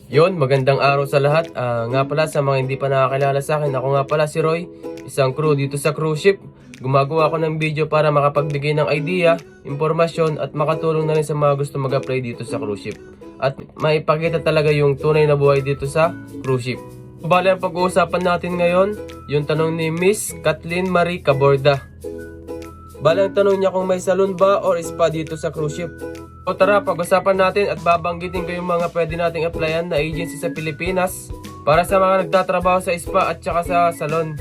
Yon, magandang araw sa lahat. Nga pala sa mga hindi pa nakakilala sa akin, ako nga pala si Roy, isang crew dito sa cruise ship. Gumagawa ako ng video para makapagbigay ng idea, impormasyon at makatulong na rin sa mga gusto mag-apply dito sa cruise ship. At maipakita talaga yung tunay na buhay dito sa cruise ship. Bale, ang pag-uusapan natin ngayon, yung tanong ni Miss Kathleen Marie Caborda. Bale, ang tanong niya kung may salon ba or spa dito sa cruise ship. O tara, pag-usapan natin at babanggitin ko yung mga pwede nating applyan na agency sa Pilipinas para sa mga nagtatrabaho sa spa at saka sa salon.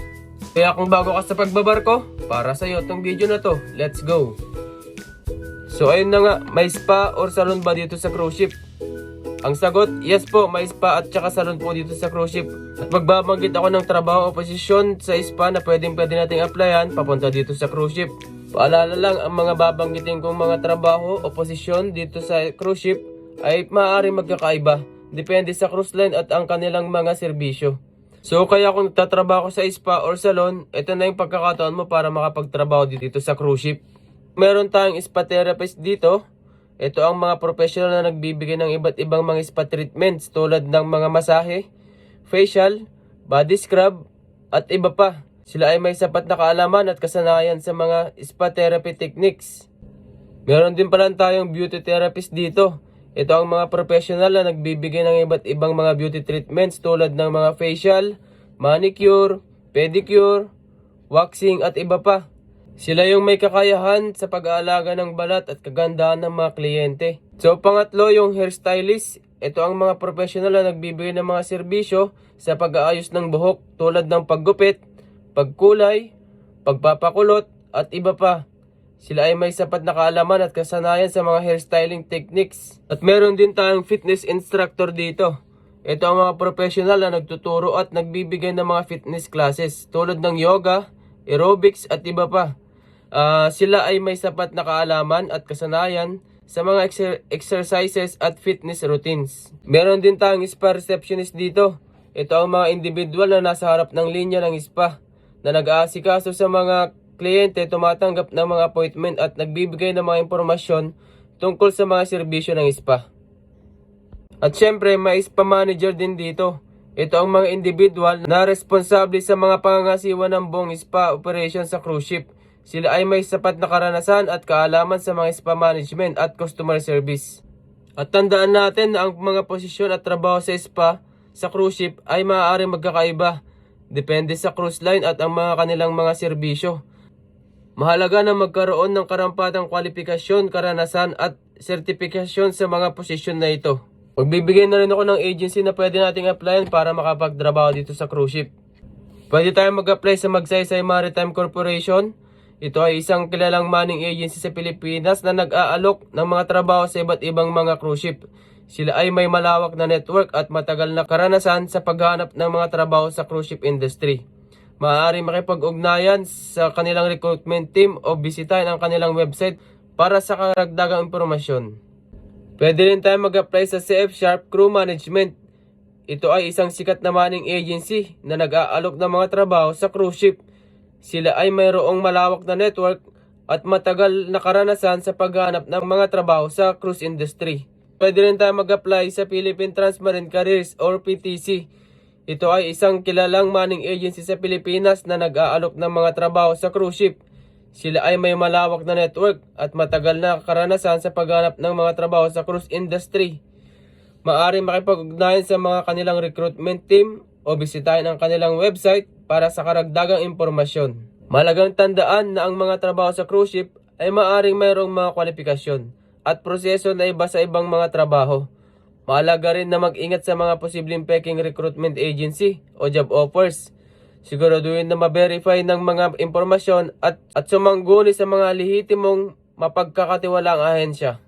Kaya kung bago ka sa pagbabarko, para sa iyo itong video na to. Let's go! So ayun na nga, may spa or salon ba dito sa cruise ship? Ang sagot, yes po, may spa at saka salon po dito sa cruise ship. At magbabanggit ako ng trabaho o posisyon sa spa na pwede nating applyan papunta dito sa cruise ship. Paalala lang, ang mga babanggitin kong mga trabaho o posisyon dito sa cruise ship ay maaaring magkakaiba. Depende sa cruise line at ang kanilang mga serbisyo. So kaya kung nagtatrabaho sa spa or salon, ito na yung pagkakataon mo para makapagtrabaho dito sa cruise ship. Meron tayong spa therapist dito. Ito ang mga professional na nagbibigay ng iba't ibang mga spa treatments tulad ng mga masahe, facial, body scrub at iba pa. Sila ay may sapat na kaalaman at kasanayan sa mga spa therapy techniques. Meron din pala tayong beauty therapist dito. Ito ang mga professional na nagbibigay ng iba't ibang mga beauty treatments tulad ng mga facial, manicure, pedicure, waxing at iba pa. Sila yung may kakayahan sa pag-aalaga ng balat at kagandahan ng mga kliyente. So pangatlo, yung hairstylist. Ito ang mga professional na nagbibigay ng mga serbisyo sa pag-aayos ng buhok tulad ng paggupit, pagkulay, pagpapakulot at iba pa. Sila ay may sapat na kaalaman at kasanayan sa mga hairstyling techniques. At meron din tayong fitness instructor dito. Ito ang mga professional na nagtuturo at nagbibigay ng mga fitness classes tulad ng yoga, aerobics at iba pa. Sila ay may sapat na kaalaman at kasanayan sa mga exercises at fitness routines. Meron din tayong spa receptionist dito. Ito ang mga individual na nasa harap ng linya ng spa na nag-aasikaso sa mga kliyente, tumatanggap ng mga appointment at nagbibigay ng mga impormasyon tungkol sa mga serbisyo ng spa. At syempre, may spa manager din dito. Ito ang mga individual na responsable sa mga pangangasiwa ng buong spa operation sa cruise ship. Sila ay may sapat na karanasan at kaalaman sa mga spa management at customer service. At tandaan natin na ang mga posisyon at trabaho sa spa sa cruise ship ay maaaring magkakaiba. Depende sa cruise line at ang mga kanilang mga serbisyo. Mahalaga na magkaroon ng karampatang kwalifikasyon, karanasan at sertifikasyon sa mga posisyon na ito. Magbibigay na rin ako ng agency na pwede nating applyan para makapagtrabaho dito sa cruise ship. Pwede tayong mag-apply sa Magsaysay Maritime Corporation. Ito ay isang kilalang manning agency sa Pilipinas na nag-aalok ng mga trabaho sa iba't ibang mga cruise ship. Sila ay may malawak na network at matagal na karanasan sa paghanap ng mga trabaho sa cruise ship industry. Maaari makipag-ugnayan sa kanilang recruitment team o bisitahin ang kanilang website para sa karagdagang impormasyon. Pwede rin tayo mag-apply sa CF Sharp Crew Management. Ito ay isang sikat na manning agency na nag-aalok ng mga trabaho sa cruise ship. Sila ay mayroong malawak na network at matagal na karanasan sa paghanap ng mga trabaho sa cruise industry. Pwede rin tayo mag-apply sa Philippine Transmarine Careers or PTC. Ito ay isang kilalang manning agency sa Pilipinas na nag-aalok ng mga trabaho sa cruise ship. Sila ay may malawak na network at matagal na karanasan sa paghanap ng mga trabaho sa cruise industry. Maaari makipag-ugnayan sa mga kanilang recruitment team o bisitahin ang kanilang website para sa karagdagang impormasyon. Malagang tandaan na ang mga trabaho sa cruise ship ay maaring mayroong mga kwalifikasyon at proseso na iba sa ibang mga trabaho. Mahalaga rin na mag-ingat sa mga posibleng peking recruitment agency o job offers. Siguraduhin na ma-verify ng mga impormasyon at sumangguni sa mga lehitimong mapagkakatiwalaang ahensya.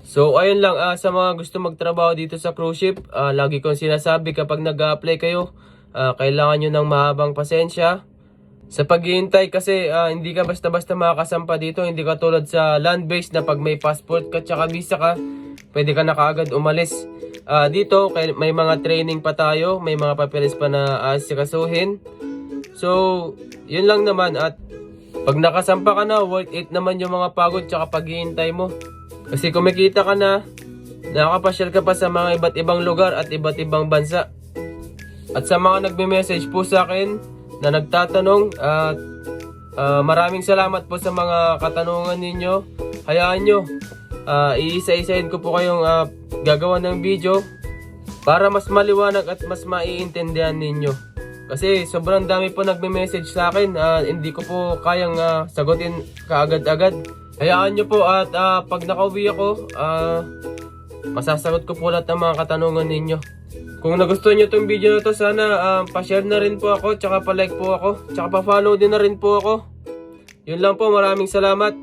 So ayun lang, sa mga gusto magtrabaho dito sa cruise ship, lagi kong sinasabi kapag nag-a-apply kayo, kailangan nyo ng mahabang pasensya sa paghihintay kasi hindi ka basta-basta makakasampa dito. Hindi ka tulad sa land-based na pag may passport ka tsaka visa ka, pwede ka na kaagad umalis. Dito may mga training pa tayo, may mga papeles pa na asikasuhin. So yun lang naman, at pag nakasampa ka na, worth it naman yung mga pagod tsaka paghihintay mo. Kasi kumikita ka na, Nakakapasyal ka pa sa mga iba't ibang lugar at iba't ibang bansa. At sa mga nagme-message po sa akin na nagtatanong at maraming salamat po sa mga katanungan ninyo. Hayaan nyo, iisa-isahin ko po kayong gagawa ng video para mas maliwanag at mas maiintindihan ninyo. Kasi sobrang dami po nagme-message sa akin, hindi ko po kayang sagutin kaagad-agad. Hayaan nyo po at pag nakauwi ako, masasagot ko po lahat ng mga katanungan ninyo. Kung nagustuhan nyo itong video na to, sana pa-share na rin po ako, tsaka pa-like po ako, tsaka pa-follow din na rin po ako. Yun lang po, maraming salamat.